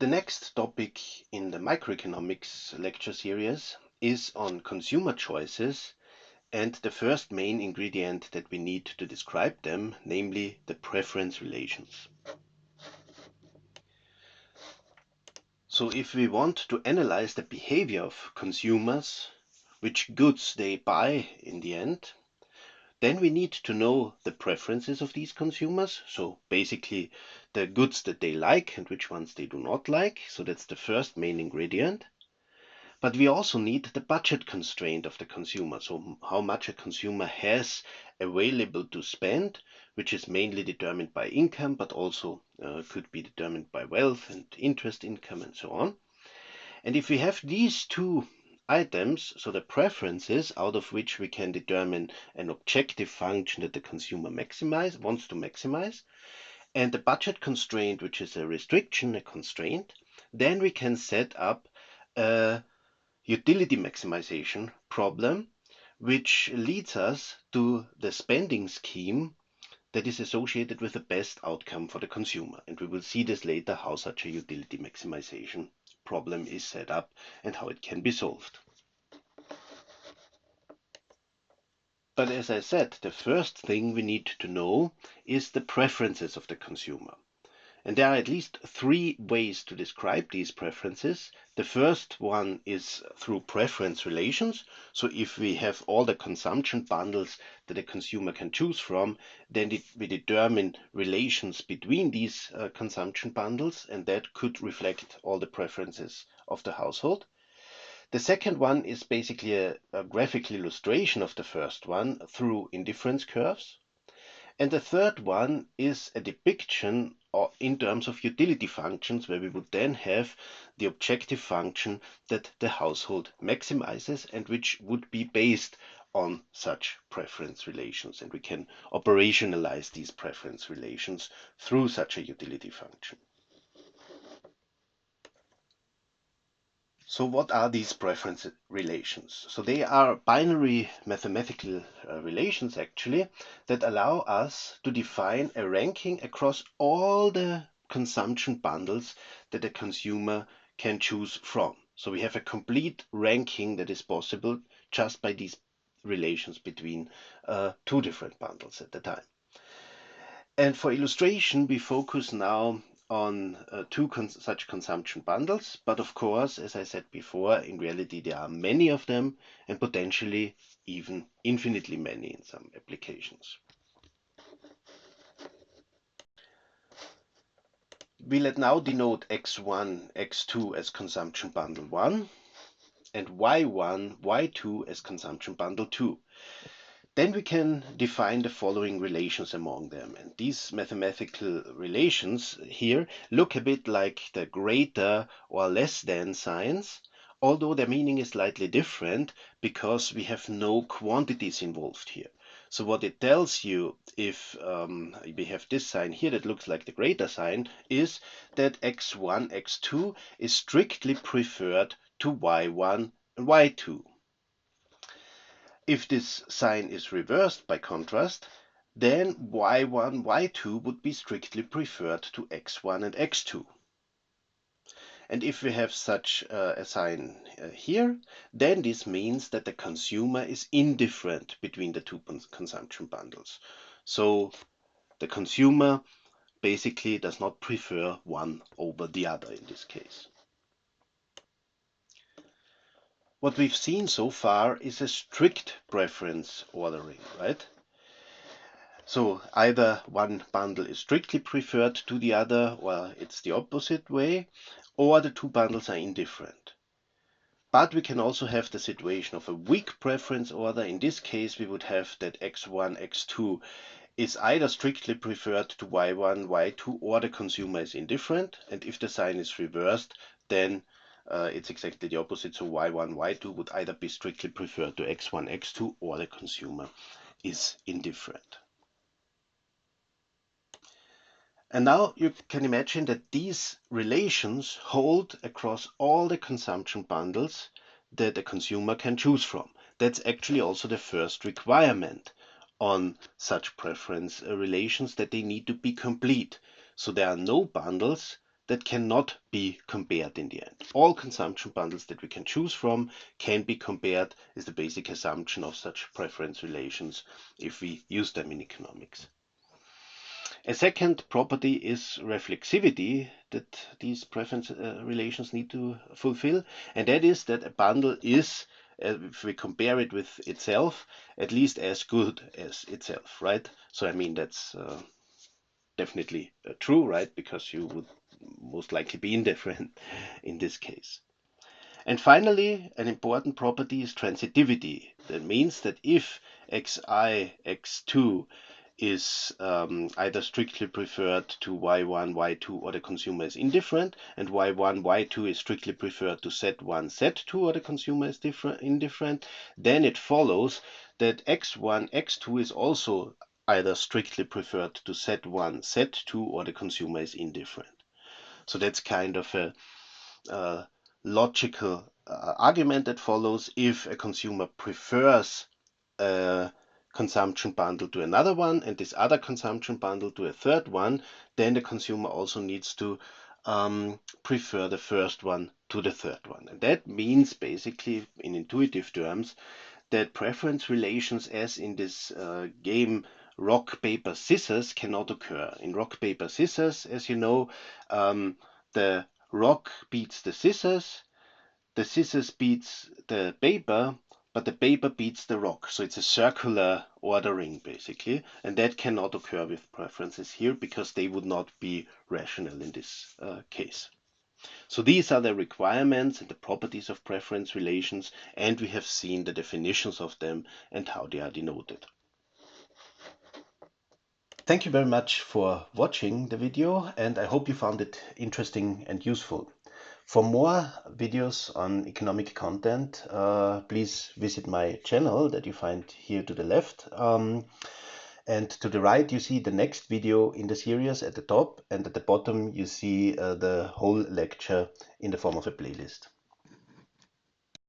The next topic in the microeconomics lecture series is on consumer choices and the first main ingredient that we need to describe them, namely the preference relations. So if we want to analyze the behavior of consumers, which goods they buy in the end, then we need to know the preferences of these consumers. So basically the goods that they like and which ones they do not like. So that's the first main ingredient. But we also need the budget constraint of the consumer. So how much a consumer has available to spend, which is mainly determined by income, but also could be determined by wealth and interest income and so on. And if we have these two items, so the preferences out of which we can determine an objective function that the consumer wants to maximize, and the budget constraint, which is a restriction, a constraint, then we can set up a utility maximization problem, which leads us to the spending scheme that is associated with the best outcome for the consumer. And we will see this later, how such a utility maximization problem is set up and how it can be solved. But as I said, the first thing we need to know is the preferences of the consumer. And there are at least three ways to describe these preferences. The first one is through preference relations. So if we have all the consumption bundles that a consumer can choose from, then we determine relations between these consumption bundles, and that could reflect all the preferences of the household. The second one is basically a graphical illustration of the first one through indifference curves. And the third one is a depiction in terms of utility functions, where we would then have the objective function that the household maximizes and which would be based on such preference relations. And we can operationalize these preference relations through such a utility function. So what are these preference relations? So they are binary mathematical relations actually that allow us to define a ranking across all the consumption bundles that a consumer can choose from. So we have a complete ranking that is possible just by these relations between two different bundles at the time. And for illustration, we focus now on two such consumption bundles. But of course, as I said before, in reality, there are many of them and potentially even infinitely many in some applications. We let now denote x1, x2 as consumption bundle 1 and y1, y2 as consumption bundle 2. Then we can define the following relations among them. And these mathematical relations here look a bit like the greater or less than signs, although their meaning is slightly different because we have no quantities involved here. So what it tells you, if we have this sign here that looks like the greater sign, is that x1, x2 is strictly preferred to y1 and y2. If this sign is reversed by contrast, then y1, y2 would be strictly preferred to x1 and x2. And if we have such a sign here, then this means that the consumer is indifferent between the two consumption bundles. So the consumer basically does not prefer one over the other in this case. What we've seen so far is a strict preference ordering, right? So either one bundle is strictly preferred to the other, or it's the opposite way, or the two bundles are indifferent. But we can also have the situation of a weak preference order. In this case, we would have that x1, x2 is either strictly preferred to y1, y2, or the consumer is indifferent. And if the sign is reversed, then it's exactly the opposite. So y1, y2 would either be strictly preferred to x1, x2, or the consumer is indifferent. And now you can imagine that these relations hold across all the consumption bundles that a consumer can choose from. That's actually also the first requirement on such preference relations, that they need to be complete. So there are no bundles that cannot be compared in the end. All consumption bundles that we can choose from can be compared, is the basic assumption of such preference relations if we use them in economics. A second property is reflexivity that these preference relations need to fulfill, and that is that a bundle is, if we compare it with itself, at least as good as itself, right? So I mean that's definitely true, right? Because you would most likely be indifferent in this case. And finally, an important property is transitivity. That means that if xi, x2 is either strictly preferred to y1, y2, or the consumer is indifferent, and y1, y2 is strictly preferred to z1, z2, or the consumer is indifferent, then it follows that x1, x2 is also either strictly preferred to z1, z2, or the consumer is indifferent. So that's kind of a logical argument that follows. If a consumer prefers a consumption bundle to another one and this other consumption bundle to a third one, then the consumer also needs to prefer the first one to the third one. And that means basically in intuitive terms that preference relations as in this game rock, paper, scissors cannot occur. In rock, paper, scissors, as you know, the rock beats the scissors beats the paper, but the paper beats the rock. So it's a circular ordering basically, and that cannot occur with preferences here because they would not be rational in this case. So these are the requirements and the properties of preference relations, and we have seen the definitions of them and how they are denoted. Thank you very much for watching the video, and I hope you found it interesting and useful. For more videos on economic content, please visit my channel that you find here to the left. And to the right, you see the next video in the series at the top, and at the bottom, you see the whole lecture in the form of a playlist.